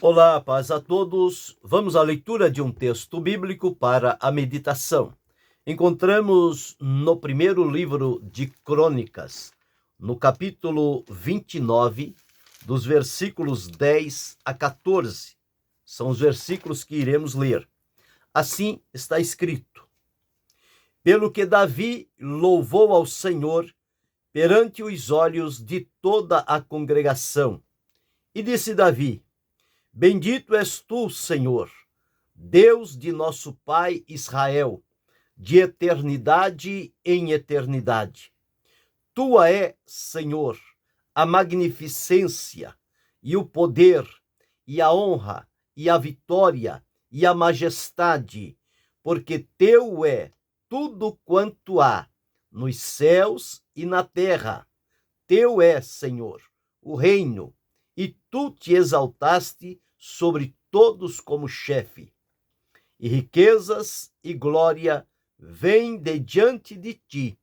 Olá, paz a todos. Vamos à leitura de um texto bíblico para a meditação. Encontramos no primeiro livro de Crônicas, no capítulo 29, dos versículos 10 a 14. São os versículos que iremos ler. Assim está escrito: Pelo que Davi louvou ao Senhor perante os olhos de toda a congregação. E disse Davi: Bendito és tu, Senhor, Deus de nosso pai Israel, de eternidade em eternidade. Tua é, Senhor, a magnificência e o poder e a honra e a vitória e a majestade, porque teu é tudo quanto há nos céus e na terra. Teu é, Senhor, o reino, e tu te exaltaste sobre todos como chefe. E riquezas e glória vêm de diante de ti,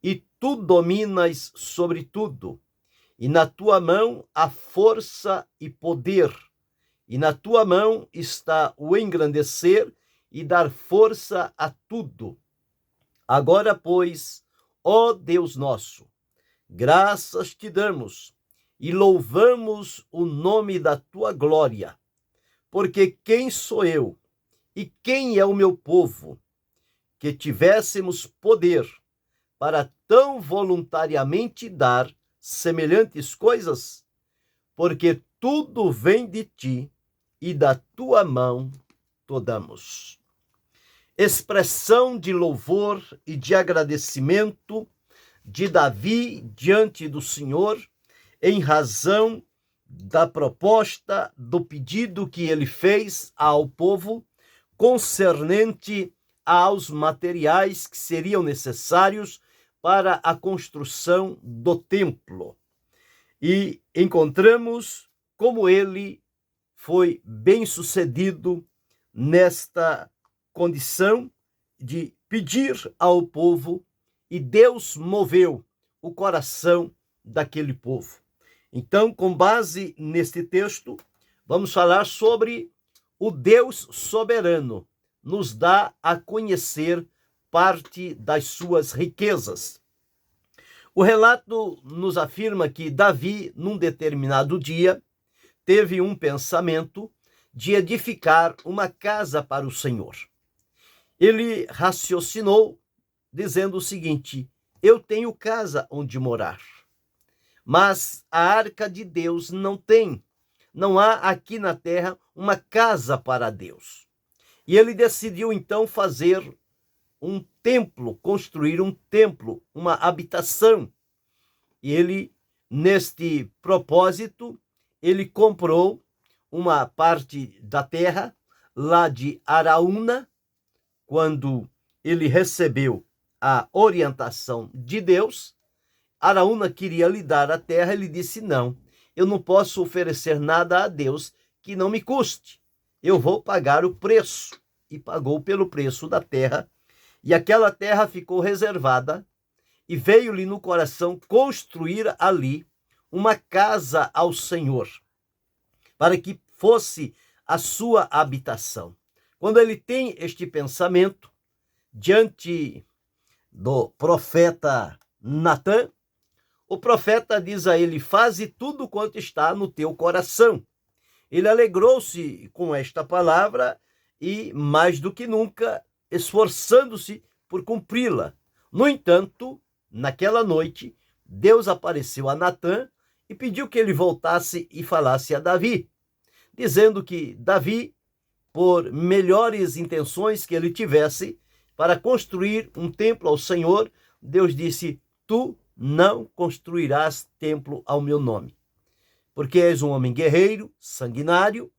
e tu dominas sobre tudo. E na tua mão há força e poder, e na tua mão está o engrandecer e dar força a tudo. Agora, pois, ó Deus nosso, graças te damos e louvamos o nome da tua glória, porque quem sou eu e quem é o meu povo, que tivéssemos poder para tão voluntariamente dar semelhantes coisas? Porque tudo vem de ti e da tua mão to damos. Expressão de louvor e de agradecimento de Davi diante do Senhor, em razão da proposta, do pedido que ele fez ao povo concernente aos materiais que seriam necessários para a construção do templo. E encontramos como ele foi bem-sucedido nesta condição de pedir ao povo, e Deus moveu o coração daquele povo. Então, com base neste texto, vamos falar sobre o Deus soberano, nos dá a conhecer parte das suas riquezas. O relato nos afirma que Davi, num determinado dia, teve um pensamento de edificar uma casa para o Senhor. Ele raciocinou dizendo o seguinte: eu tenho casa onde morar, mas a arca de Deus não tem. Não há aqui na terra uma casa para Deus. E ele decidiu então fazer um templo, construir um templo, uma habitação. E ele, neste propósito, ele comprou uma parte da terra lá de Araúna. Quando ele recebeu a orientação de Deus, Araúna queria lhe dar a terra. Ele disse: não, eu não posso oferecer nada a Deus que não me custe. Eu vou pagar o preço. E pagou pelo preço da terra. E aquela terra ficou reservada, e veio-lhe no coração construir ali uma casa ao Senhor, para que fosse a sua habitação. Quando ele tem este pensamento, diante do profeta Natã, o profeta diz a ele: faze tudo quanto está no teu coração. Ele alegrou-se com esta palavra e, mais do que nunca, esforçando-se por cumpri-la. No entanto, naquela noite, Deus apareceu a Natã e pediu que ele voltasse e falasse a Davi, dizendo que Davi, por melhores intenções que ele tivesse para construir um templo ao Senhor, Deus disse: tu não construirás templo ao meu nome, porque és um homem guerreiro, sanguinário.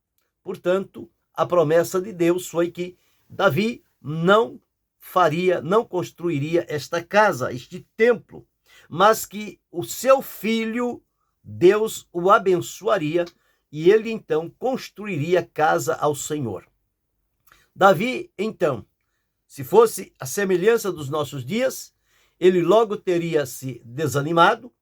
Portanto, a promessa de Deus foi que Davi não construiria esta casa, este templo, mas que o seu filho, Deus o abençoaria, e ele então construiria casa ao Senhor. Davi, então, se fosse a semelhança dos nossos dias, ele logo teria se desanimado,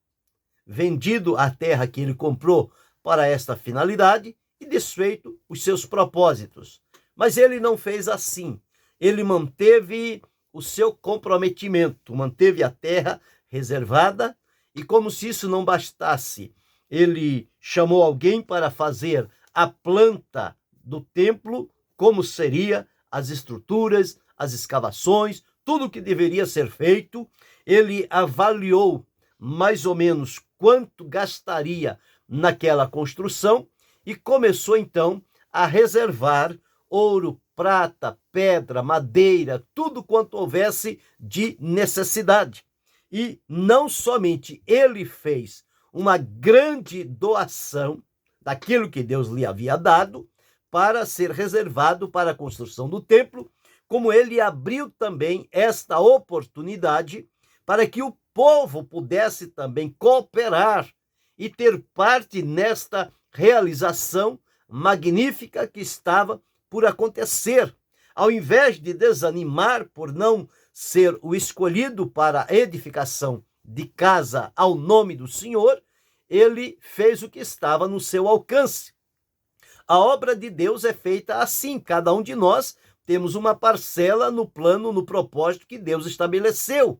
vendido a terra que ele comprou para esta finalidade e desfeito os seus propósitos. Mas ele não fez assim. Ele manteve o seu comprometimento, manteve a terra reservada, e como se isso não bastasse, ele chamou alguém para fazer a planta do templo, como seria as estruturas, as escavações, tudo o que deveria ser feito. Ele avaliou mais ou menos quanto gastaria naquela construção e começou então a reservar ouro, prata, pedra, madeira, tudo quanto houvesse de necessidade. E não somente ele fez uma grande doação daquilo que Deus lhe havia dado para ser reservado para a construção do templo, como ele abriu também esta oportunidade para que o povo pudesse também cooperar e ter parte nesta realização magnífica que estava por acontecer. Ao invés de desanimar por não ser o escolhido para a edificação de casa ao nome do Senhor, ele fez o que estava no seu alcance. A obra de Deus é feita assim, cada um de nós temos uma parcela no plano, no propósito que Deus estabeleceu.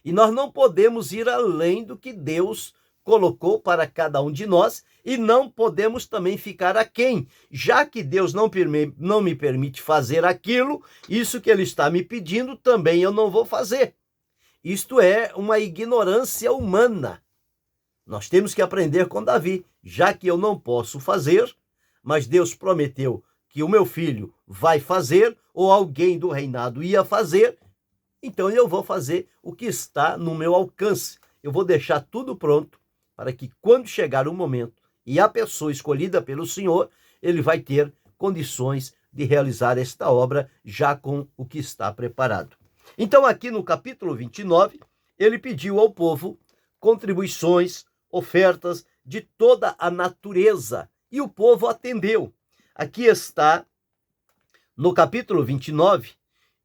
E nós não podemos ir além do que Deus colocou para cada um de nós e não podemos também ficar aquém. Já que Deus não me permite fazer aquilo, isso que Ele está me pedindo também eu não vou fazer. Isto é uma ignorância humana. Nós temos que aprender com Davi, já que eu não posso fazer, mas Deus prometeu que o meu filho vai fazer, ou alguém do reinado ia fazer, então eu vou fazer o que está no meu alcance. Eu vou deixar tudo pronto para que quando chegar o momento e a pessoa escolhida pelo Senhor, ele vai ter condições de realizar esta obra já com o que está preparado. Então aqui no capítulo 29, ele pediu ao povo contribuições, ofertas de toda a natureza, e o povo atendeu. Aqui está, no capítulo 29,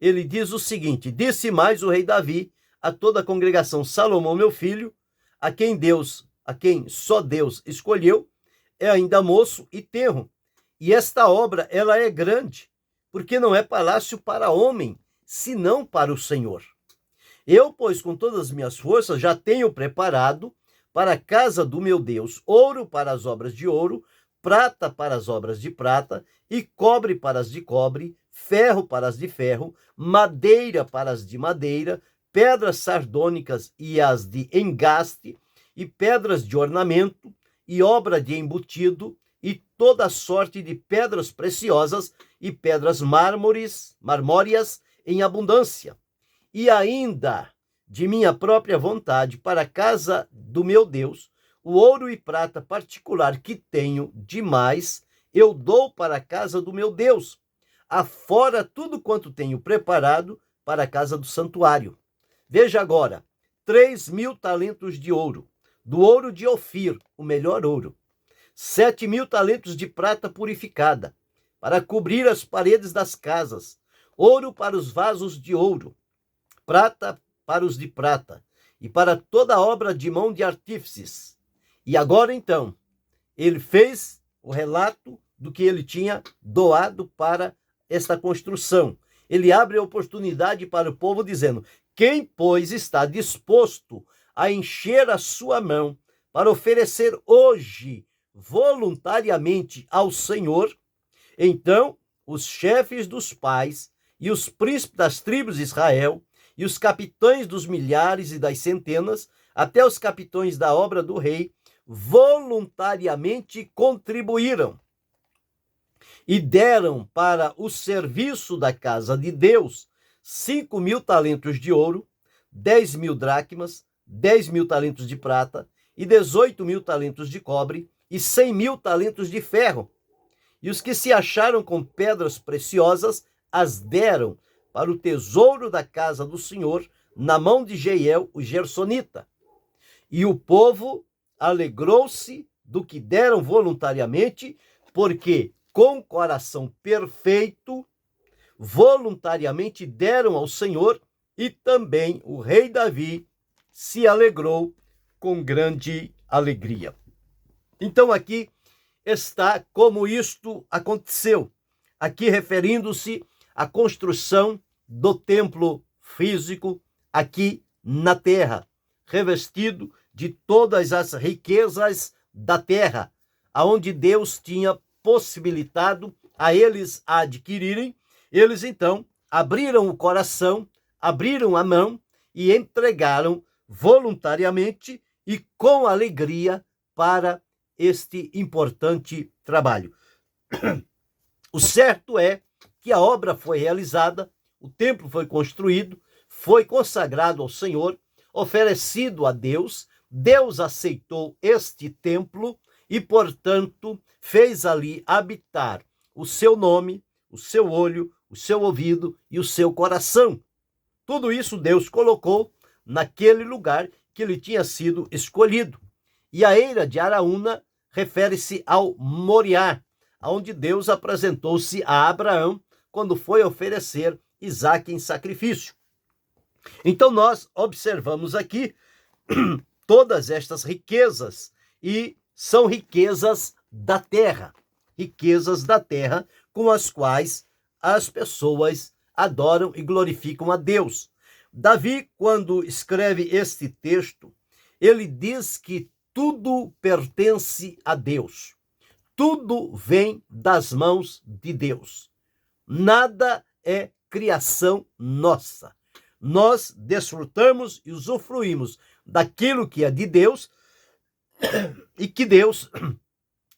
ele diz o seguinte: disse mais o rei Davi a toda a congregação: Salomão, meu filho, a quem só Deus escolheu, é ainda moço e tenro. E esta obra, ela é grande, porque não é palácio para homem, senão para o Senhor. Eu, pois, com todas as minhas forças, já tenho preparado para a casa do meu Deus ouro para as obras de ouro, prata para as obras de prata, e cobre para as de cobre, ferro para as de ferro, madeira para as de madeira, pedras sardônicas e as de engaste, e pedras de ornamento, e obra de embutido, e toda sorte de pedras preciosas, e pedras marmóreas em abundância. E ainda, de minha própria vontade, para a casa do meu Deus, o ouro e prata particular que tenho demais, eu dou para a casa do meu Deus, afora tudo quanto tenho preparado para a casa do santuário. Veja agora, 3.000 talentos de ouro, do ouro de Ofir, o melhor ouro, 7.000 talentos de prata purificada, para cobrir as paredes das casas, ouro para os vasos de ouro, prata para os de prata, e para toda a obra de mão de artífices. E agora então, ele fez o relato do que ele tinha doado para esta construção. Ele abre a oportunidade para o povo dizendo: quem, pois, está disposto a encher a sua mão para oferecer hoje voluntariamente ao Senhor? Então, os chefes dos pais e os príncipes das tribos de Israel e os capitães dos milhares e das centenas, até os capitães da obra do rei, voluntariamente contribuíram e deram para o serviço da casa de Deus 5.000 talentos de ouro, 10.000 dracmas, 10.000 talentos de prata e 18.000 talentos de cobre e 100.000 talentos de ferro. E os que se acharam com pedras preciosas as deram para o tesouro da casa do Senhor, na mão de Jeiel, o gersonita. E o povo alegrou-se do que deram voluntariamente, porque com coração perfeito, voluntariamente deram ao Senhor, e também o rei Davi se alegrou com grande alegria. Então aqui está como isto aconteceu. Aqui referindo-se à construção do templo físico aqui na terra, revestido de todas as riquezas da terra, aonde Deus tinha possibilitado a eles a adquirirem. Eles então abriram o coração, abriram a mão e entregaram voluntariamente e com alegria para este importante trabalho. O certo é que a obra foi realizada, o templo foi construído, foi consagrado ao Senhor, oferecido a Deus. Deus aceitou este templo e, portanto, fez ali habitar o seu nome, o seu olho, o seu ouvido e o seu coração. Tudo isso Deus colocou naquele lugar que lhe tinha sido escolhido. E a eira de Araúna refere-se ao Moriá, onde Deus apresentou-se a Abraão quando foi oferecer Isaque em sacrifício. Então nós observamos aqui todas estas riquezas, e são riquezas da terra com as quais as pessoas adoram e glorificam a Deus. Davi, quando escreve este texto, ele diz que tudo pertence a Deus. Tudo vem das mãos de Deus. Nada é criação nossa. Nós desfrutamos e usufruímos daquilo que é de Deus e que Deus,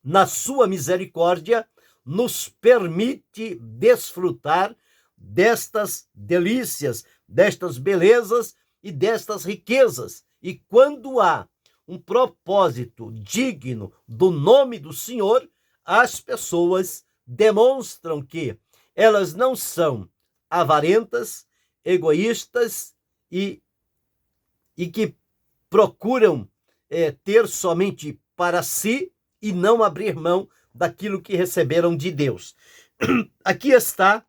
na sua misericórdia, nos permite desfrutar destas delícias, destas belezas e destas riquezas. E quando há um propósito digno do nome do Senhor, as pessoas demonstram que elas não são avarentas, egoístas e que procuram ter somente para si e não abrir mão daquilo que receberam de Deus. Aqui está,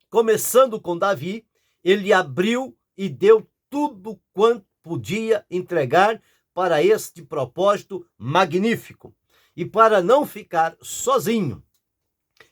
começando com Davi, ele abriu e deu tudo quanto podia entregar para este propósito magnífico. E para não ficar sozinho,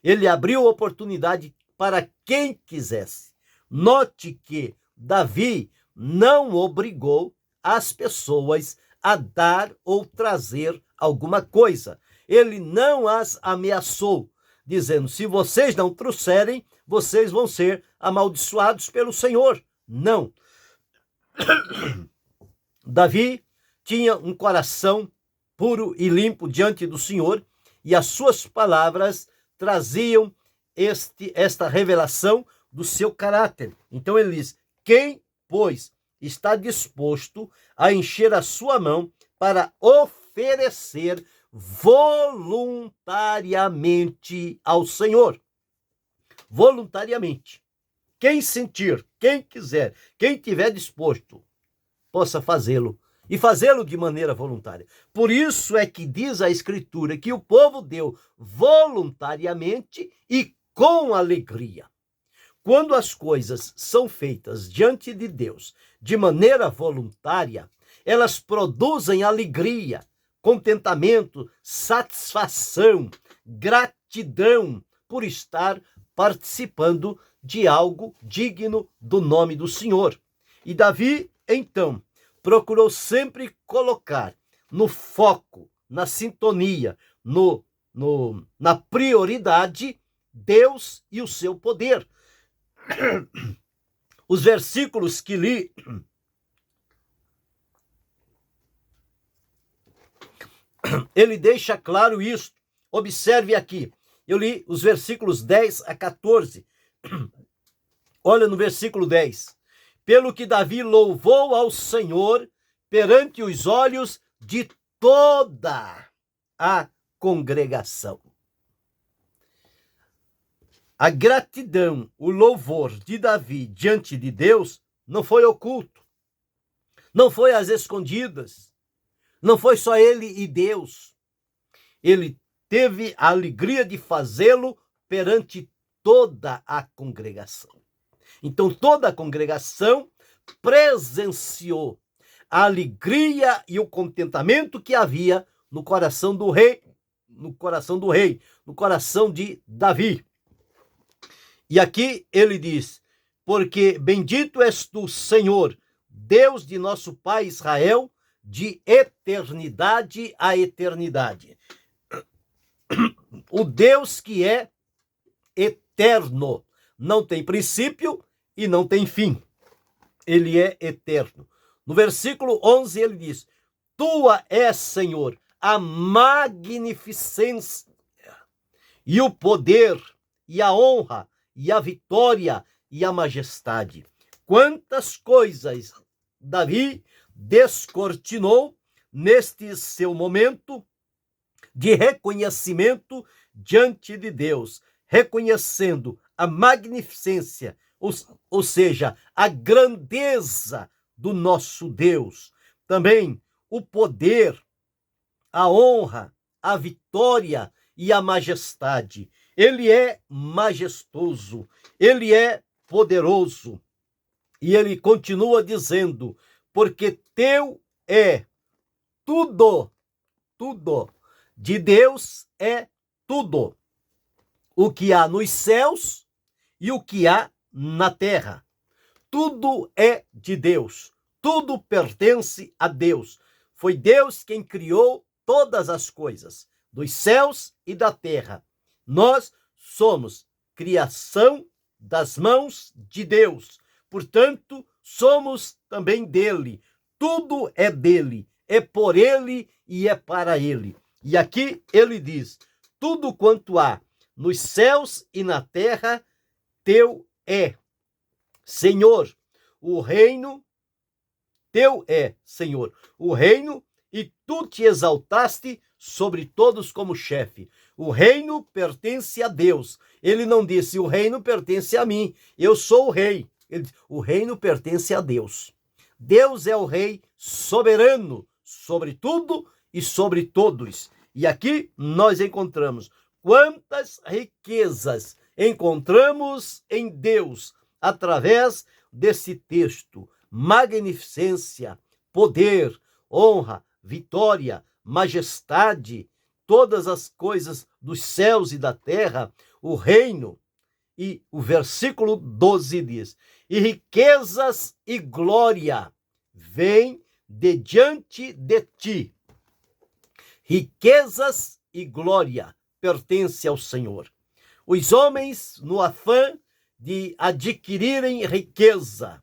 ele abriu oportunidade para quem quisesse. Note que Davi não obrigou as pessoas a dar ou trazer alguma coisa. Ele não as ameaçou, dizendo: se vocês não trouxerem, vocês vão ser amaldiçoados pelo Senhor. Não. Davi tinha um coração puro e limpo diante do Senhor, e as suas palavras traziam esta revelação do seu caráter. Então ele diz: quem, pois, está disposto a encher a sua mão para oferecer voluntariamente ao Senhor? Voluntariamente. Quem sentir, quem quiser, quem tiver disposto, possa fazê-lo, e fazê-lo de maneira voluntária. Por isso é que diz a Escritura que o povo deu voluntariamente e com alegria. Quando as coisas são feitas diante de Deus de maneira voluntária, elas produzem alegria, contentamento, satisfação, gratidão por estar participando de algo digno do nome do Senhor. E Davi, então, procurou sempre colocar no foco, na sintonia, na prioridade, Deus e o seu poder. Os versículos que li ele deixa claro isso. Observe aqui. Eu li os versículos 10 a 14. Olha no versículo 10. Pelo que Davi louvou ao Senhor perante os olhos de toda a congregação. A gratidão, o louvor de Davi diante de Deus não foi oculto, não foi às escondidas, não foi só ele e Deus. Ele teve a alegria de fazê-lo perante toda a congregação. Então toda a congregação presenciou a alegria e o contentamento que havia no coração do rei no coração do rei, no coração de Davi. E aqui ele diz: porque bendito és tu, Senhor, Deus de nosso pai Israel, de eternidade a eternidade. O Deus que é eterno, não tem princípio e não tem fim. Ele é eterno. No versículo 11 ele diz: tua é, Senhor, a magnificência e o poder e a honra e a vitória e a majestade. Quantas coisas Davi descortinou neste seu momento de reconhecimento diante de Deus, reconhecendo a magnificência, ou seja, a grandeza do nosso Deus. Também o poder, a honra, a vitória e a majestade. Ele é majestoso, ele é poderoso. E ele continua dizendo: porque teu é tudo, tudo. De Deus é tudo. O que há nos céus e o que há na terra. Tudo é de Deus. Tudo pertence a Deus. Foi Deus quem criou todas as coisas, dos céus e da terra. Nós somos criação das mãos de Deus. Portanto, somos também dele. Tudo é dele, é por ele e é para ele. E aqui ele diz: tudo quanto há nos céus e na terra, teu é. Senhor, o reino, teu é, Senhor, o reino, e tu te exaltaste sobre todos como chefe. O reino pertence a Deus. Ele não disse: o reino pertence a mim, eu sou o rei. Ele disse: o reino pertence a Deus. Deus é o rei soberano sobre tudo e sobre todos. E aqui nós encontramos quantas riquezas encontramos em Deus através desse texto. Magnificência, poder, honra, vitória, majestade, todas as coisas dos céus e da terra, o reino. E o versículo 12 diz: e riquezas e glória vêm de diante de ti. Riquezas e glória pertence ao Senhor. Os homens, no afã de adquirirem riqueza,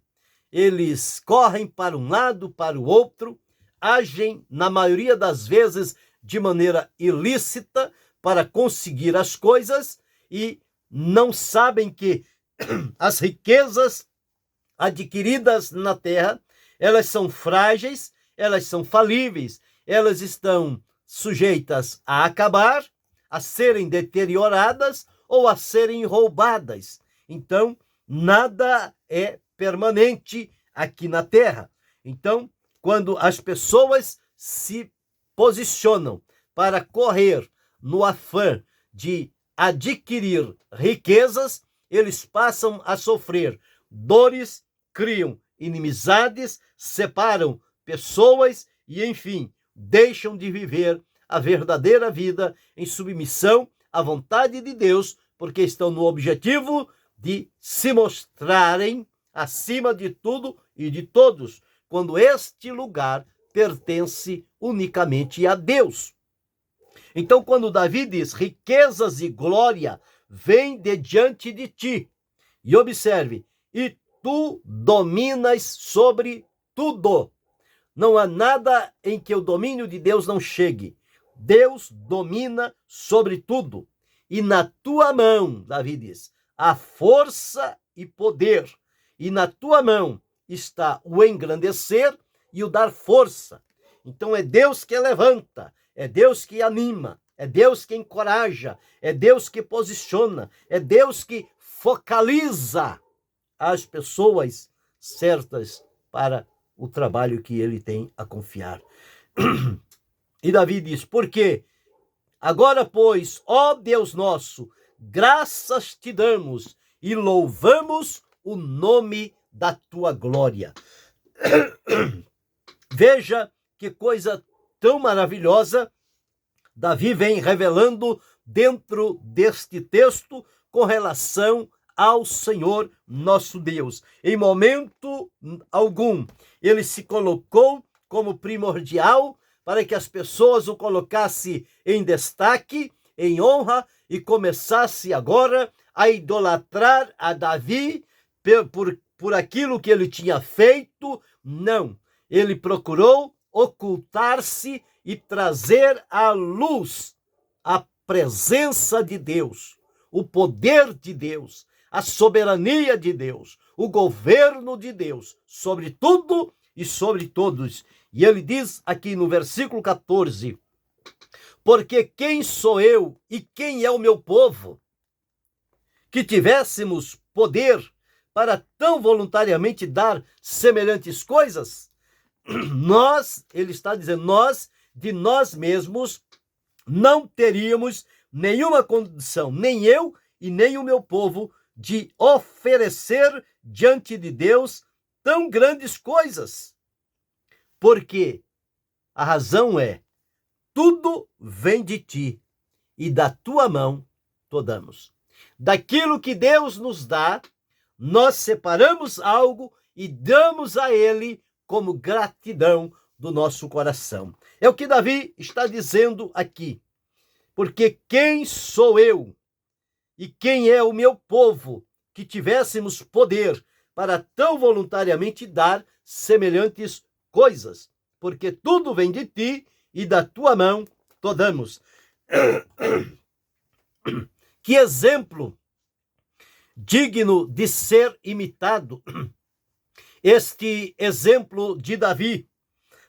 eles correm para um lado, para o outro, agem, na maioria das vezes, de maneira ilícita para conseguir as coisas e não sabem que as riquezas adquiridas na terra, elas são frágeis, elas são falíveis, elas estão sujeitas a acabar, a serem deterioradas ou a serem roubadas. Então, nada é permanente aqui na terra. Então, quando as pessoas se posicionam para correr no afã de adquirir riquezas, eles passam a sofrer dores, criam inimizades, separam pessoas e, enfim, deixam de viver a verdadeira vida em submissão à vontade de Deus, porque estão no objetivo de se mostrarem acima de tudo e de todos, quando este lugar pertence unicamente a Deus. Então, quando Davi diz: riquezas e glória vêm de diante de ti, e observe, e tu dominas sobre tudo. Não há nada em que o domínio de Deus não chegue. Deus domina sobre tudo. E na tua mão, Davi diz, há força e poder. E na tua mão está o engrandecer e o dar força. Então é Deus que levanta, é Deus que anima, é Deus que encoraja, é Deus que posiciona, é Deus que focaliza as pessoas certas para o trabalho que ele tem a confiar. E Davi diz: por quê? Agora, pois, ó Deus nosso, graças te damos e louvamos o nome da tua glória. Veja que coisa tão maravilhosa Davi vem revelando dentro deste texto com relação ao Senhor nosso Deus. Em momento algum, ele se colocou como primordial para que as pessoas o colocassem em destaque, em honra, e começasse agora a idolatrar a Davi por aquilo que ele tinha feito. Não, ele procurou ocultar-se e trazer à luz a presença de Deus, o poder de Deus, a soberania de Deus, o governo de Deus sobre tudo e sobre todos. E ele diz aqui no versículo 14: porque quem sou eu e quem é o meu povo, que tivéssemos poder para tão voluntariamente dar semelhantes coisas? Nós, ele está dizendo, nós, de nós mesmos, não teríamos nenhuma condição, nem eu e nem o meu povo, de oferecer diante de Deus tão grandes coisas. Porque a razão é: tudo vem de ti, e da tua mão to damos. Daquilo que Deus nos dá, nós separamos algo e damos a ele como gratidão do nosso coração. É o que Davi está dizendo aqui. Porque quem sou eu e quem é o meu povo, que tivéssemos poder para tão voluntariamente dar semelhantes coisas? Porque tudo vem de ti e da tua mão to damos. Que exemplo digno de ser imitado este exemplo de Davi.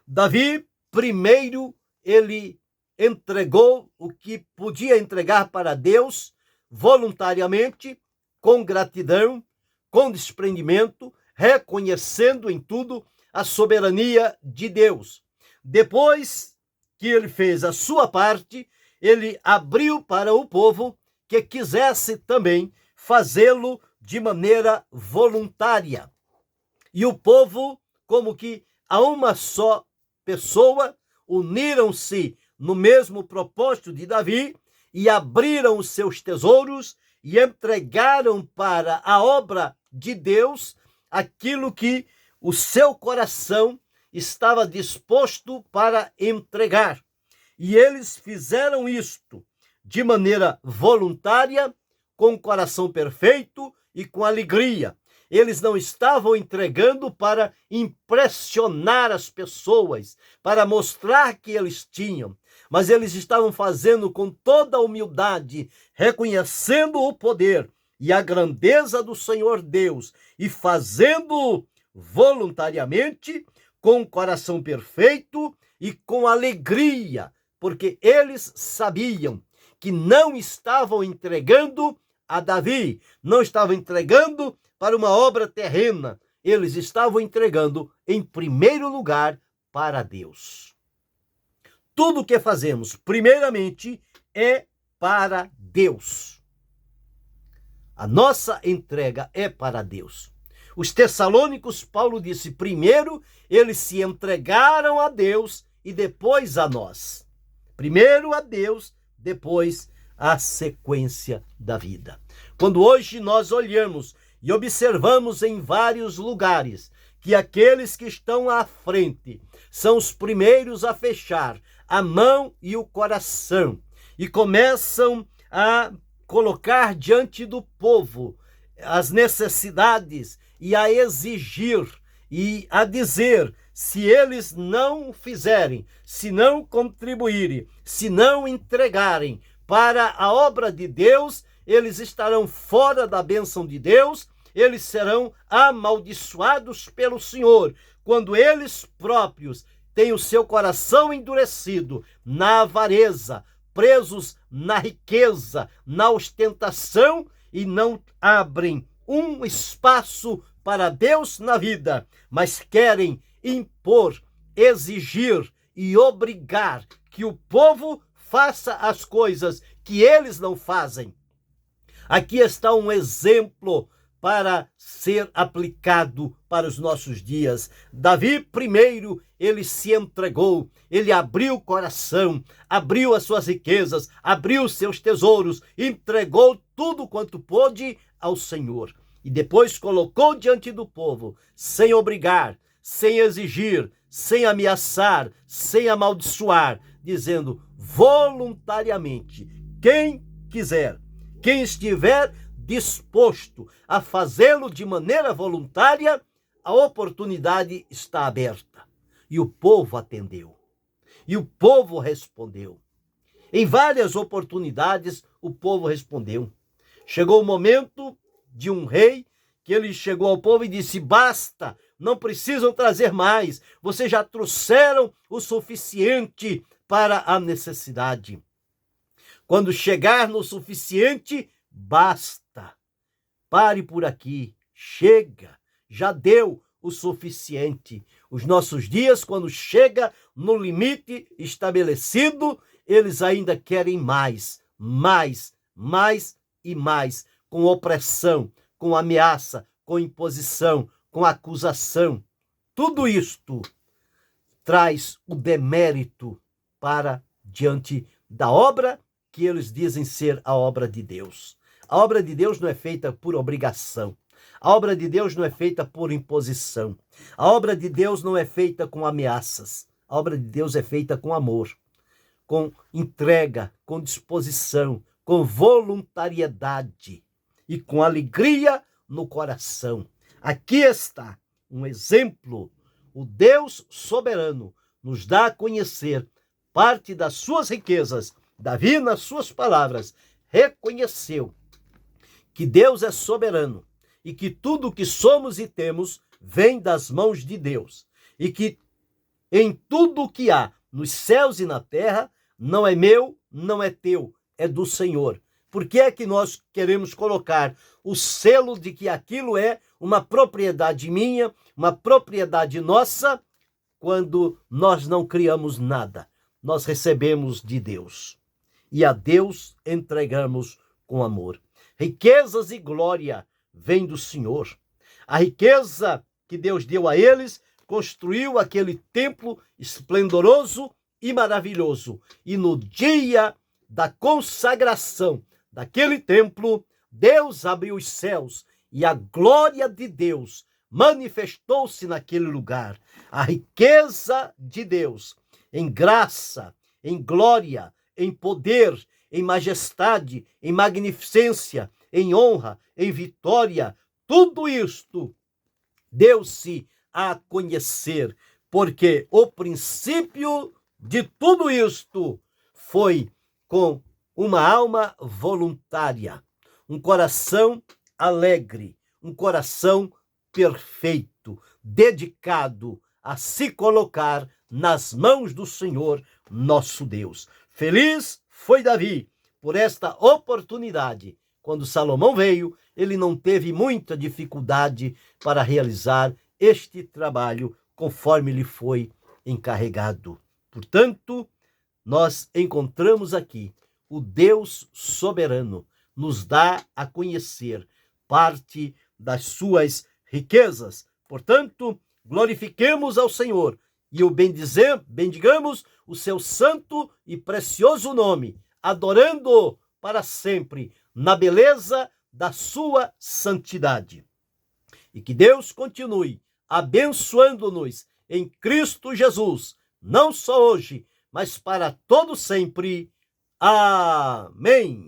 Davi, primeiro, ele entregou o que podia entregar para Deus voluntariamente, com gratidão, com desprendimento, reconhecendo em tudo a soberania de Deus. Depois que ele fez a sua parte, ele abriu para o povo que quisesse também fazê-lo de maneira voluntária. E o povo, como que a uma só pessoa, uniram-se no mesmo propósito de Davi e abriram os seus tesouros e entregaram para a obra de Deus aquilo que o seu coração estava disposto para entregar. E eles fizeram isto de maneira voluntária, com o coração perfeito e com alegria. Eles não estavam entregando para impressionar as pessoas, para mostrar que eles tinham, mas eles estavam fazendo com toda a humildade, reconhecendo o poder e a grandeza do Senhor Deus e fazendo voluntariamente, com o coração perfeito e com alegria, porque eles sabiam que não estavam entregando a Davi, não estavam entregando para uma obra terrena, eles estavam entregando em primeiro lugar para Deus. Tudo o que fazemos, primeiramente, é para Deus. A nossa entrega é para Deus. Os Tessalônicos, Paulo disse, primeiro eles se entregaram a Deus e depois a nós. Primeiro a Deus, depois a sequência da vida. Quando hoje nós olhamos e observamos em vários lugares que aqueles que estão à frente são os primeiros a fechar a mão e o coração e começam a colocar diante do povo as necessidades e a exigir e a dizer: se eles não fizerem, se não contribuírem, se não entregarem para a obra de Deus, eles estarão fora da bênção de Deus, eles serão amaldiçoados pelo Senhor, quando eles próprios têm o seu coração endurecido na avareza, presos na riqueza, na ostentação e não abrem um espaço para Deus na vida, mas querem impor, exigir e obrigar que o povo faça as coisas que eles não fazem. Aqui está um exemplo para ser aplicado para os nossos dias. Davi, primeiro, ele se entregou, ele abriu o coração, abriu as suas riquezas, abriu os seus tesouros, entregou tudo quanto pôde ao Senhor. E depois colocou diante do povo, sem obrigar, sem exigir, sem ameaçar, sem amaldiçoar, dizendo voluntariamente: quem quiser, quem estiver disposto a fazê-lo de maneira voluntária, a oportunidade está aberta. E o povo atendeu. E o povo respondeu. Em várias oportunidades, o povo respondeu. Chegou o momento de um rei que ele chegou ao povo e disse: basta, não precisam trazer mais. Vocês já trouxeram o suficiente para a necessidade. Quando chegar no suficiente, basta. Pare por aqui, chega, já deu o suficiente. Os nossos dias, quando chega no limite estabelecido, eles ainda querem mais, mais, mais e mais, com opressão, com ameaça, com imposição, com acusação. Tudo isto traz o demérito para diante da obra que eles dizem ser a obra de Deus. A obra de Deus não é feita por obrigação. A obra de Deus não é feita por imposição. A obra de Deus não é feita com ameaças. A obra de Deus é feita com amor, com entrega, com disposição, com voluntariedade e com alegria no coração. Aqui está um exemplo. O Deus soberano nos dá a conhecer parte das suas riquezas. Davi, nas suas palavras, reconheceu que Deus é soberano e que tudo o que somos e temos vem das mãos de Deus, e que em tudo o que há nos céus e na terra não é meu, não é teu, é do Senhor. Por que é que nós queremos colocar o selo de que aquilo é uma propriedade minha, uma propriedade nossa, quando nós não criamos nada? Nós recebemos de Deus e a Deus entregamos com amor. Riquezas e glória vêm do Senhor. A riqueza que Deus deu a eles construiu aquele templo esplendoroso e maravilhoso. E no dia da consagração daquele templo, Deus abriu os céus e a glória de Deus manifestou-se naquele lugar. A riqueza de Deus em graça, em glória, em poder, em majestade, em magnificência, em honra, em vitória, tudo isto deu-se a conhecer, porque o princípio de tudo isto foi com uma alma voluntária, um coração alegre, um coração perfeito, dedicado a se colocar nas mãos do Senhor, nosso Deus. Feliz foi Davi por esta oportunidade. Quando Salomão veio, ele não teve muita dificuldade para realizar este trabalho conforme lhe foi encarregado. Portanto, nós encontramos aqui o Deus soberano nos dá a conhecer parte das suas riquezas. Portanto, glorifiquemos ao Senhor e o bendigamos o seu santo e precioso nome, adorando-o para sempre na beleza da sua santidade. E que Deus continue abençoando-nos em Cristo Jesus, não só hoje, mas para todo sempre. Amém.